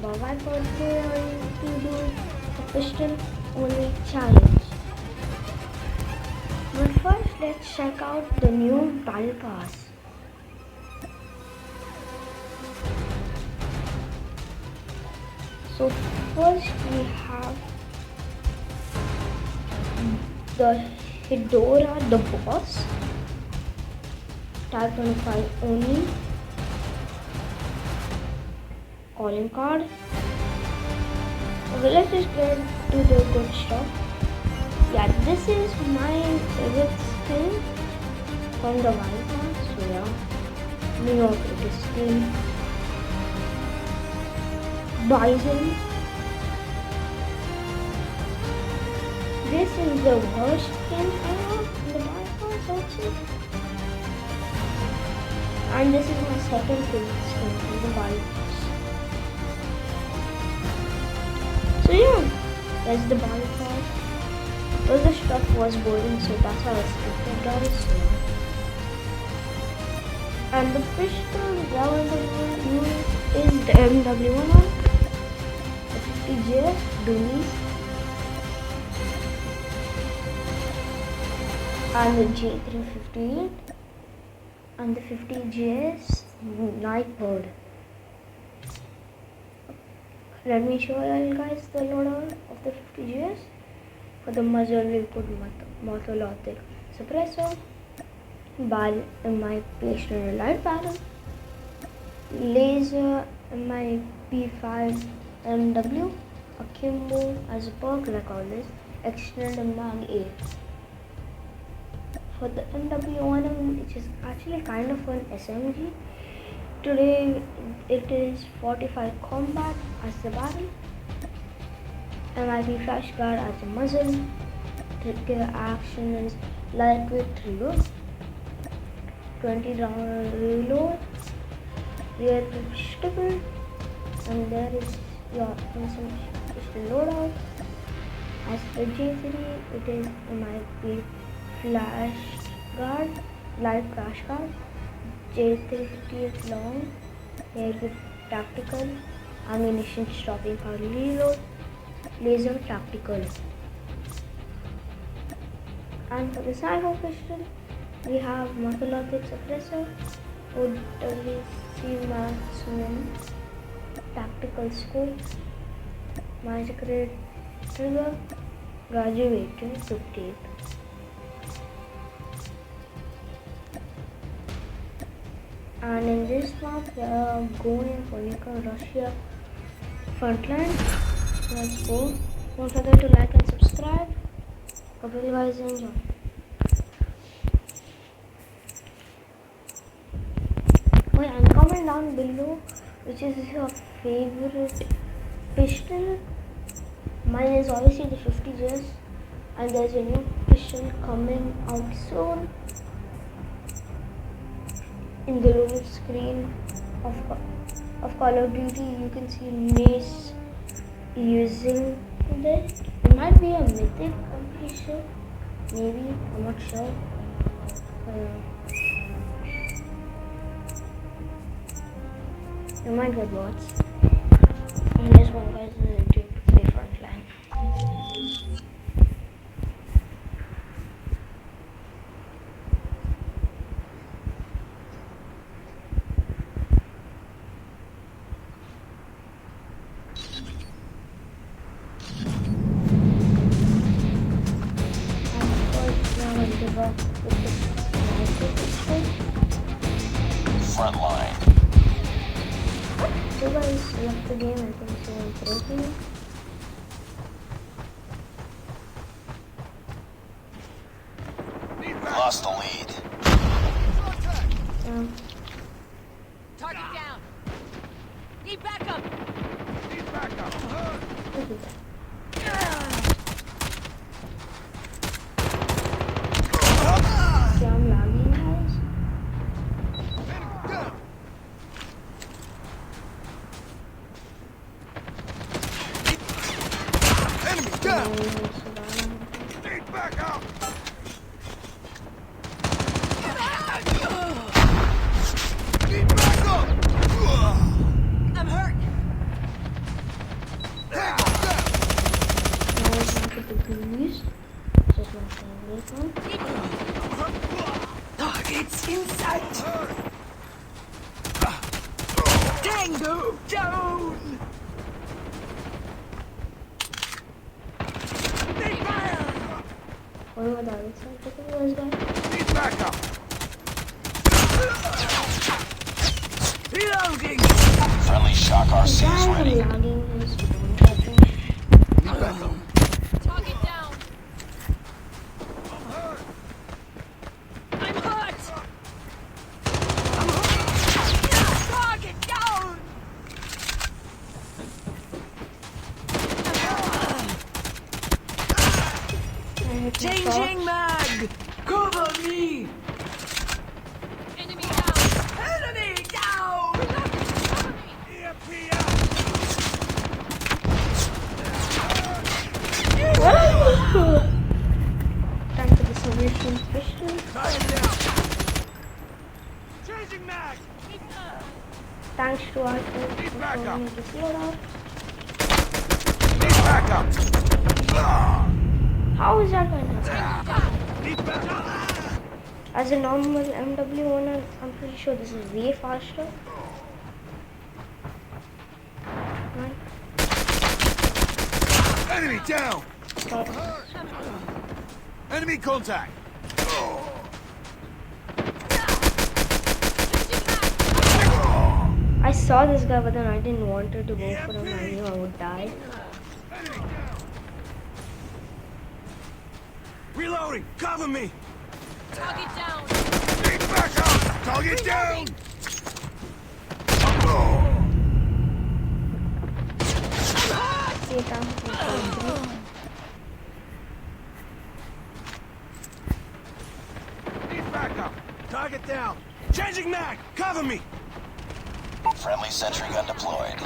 but I thought we are going to do a pistol only challenge. But first, let's check out the new battle pass. So first we have the Hedora the boss, type 25 only, calling card. Okay, let's just get to the good stuff. Yeah, this is my favorite skin from the Wild Pass. So yeah, New York skin. Bison. This is the worst skin ever in the Wild Pass also. And this is my second favorite skin in the Wild Pass. So yeah, that's the Wild Pass. All the stuff was boring, so that's how I skipped it, guys. And the pistol that I want to use is the MW1, the 50GS Dualies, and the J358, and the 50GS Nightbird. Let me show you guys the loadout of the 50GS. For the muzzle we put monolithic suppressor, ball in my stationary light barrel, laser in my P5 MW, akimbo as a perk like always, extended mag 8. For the MW1, which is actually kind of an SMG, today it is 45 combat as the barrel, MIP flash guard as a muzzle, trigger action is lightweight reload, 20 round reload, rear pistol, and there is your instant pistol loadout. As the J3, it is MIP flash guard, light flash guard, J358 long, AIP tactical, ammunition stopping power reload, laser tactical. And for the cyber pistol, we have monolithic suppressor, OWC maximum tactical scope, magic red trigger, graduated 58. And in this map, we are going for Ukraine Russia frontline. Let's go. Don't forget to like and subscribe. Hope you guys enjoy. Okay, and comment down below which is your favorite pistol. Mine is obviously the 50GS, and there's a new pistol coming out soon. In the loaded screen of Call of Duty, you can see Mace using this. It might be a mythic, I'm pretty sure. Maybe, I'm not sure. You might get bots. And this one guys is to play frontline. Front line. You guys left the game, I think so. Breaking. Lost the lead. Target down. Need backup. Look at that. Okay, I'm lagging, guys. Enemy down. Need backup. Need backup. I'm hurt. Tango down! What about the other side? Look at this guy. Need backup! Reloading! Friendly Shock RC is Guys, ready. I'm lagging his phone, I think. Target down. I'm hurt. Target down. I hit my Changing shots. mag! Cover me! Enemy down. Enemy down! Cover me. Time for the solution pistol. Changing mag! Thanks to our friends Need for backup. showing me this loadout. Need backup! How is that going to happen? Need backup! As a normal MW owner, I'm pretty sure this is way faster. Right? Enemy down! But Enemy contact! I saw this guy, but then I didn't want to go for him. I knew I would die. Enemy down! Reloading! Cover me! Target down. Need backup! Target down! See it down. Need backup! Target down! Changing mag! Cover me! Friendly sentry gun deployed.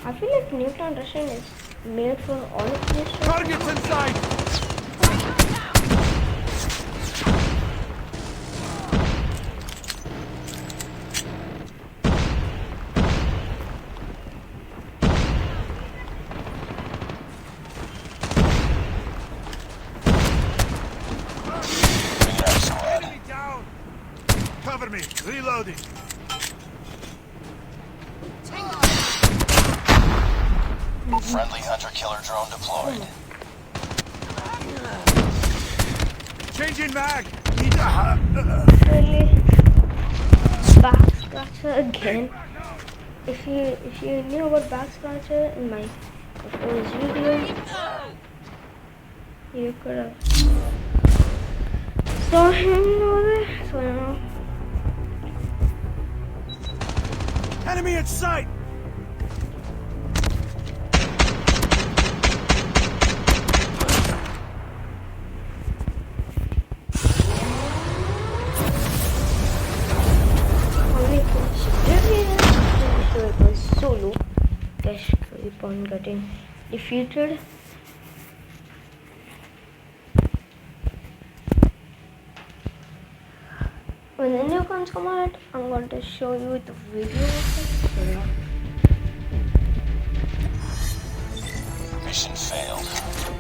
I feel like Newton Russian is made for all of this. Targets in sight! Bring it up, squad. Enemy down! Cover me! Reloading! Friendly hunter-killer drone deployed. Changing mag! Really? Back scratcher again. If you knew about back scratcher in my first video, you could have saw him over there. So you know. Enemy in sight! Only considering it was solo. Guess keep on getting defeated. When the new guns come out, I'm going to show you the video of it. So yeah. Mission failed.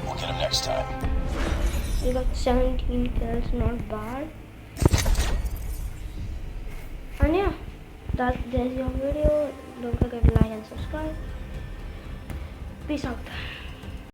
We'll get him next time. We got 17 kills, not bad. And yeah, there's your video. Don't forget to like and subscribe. Peace out.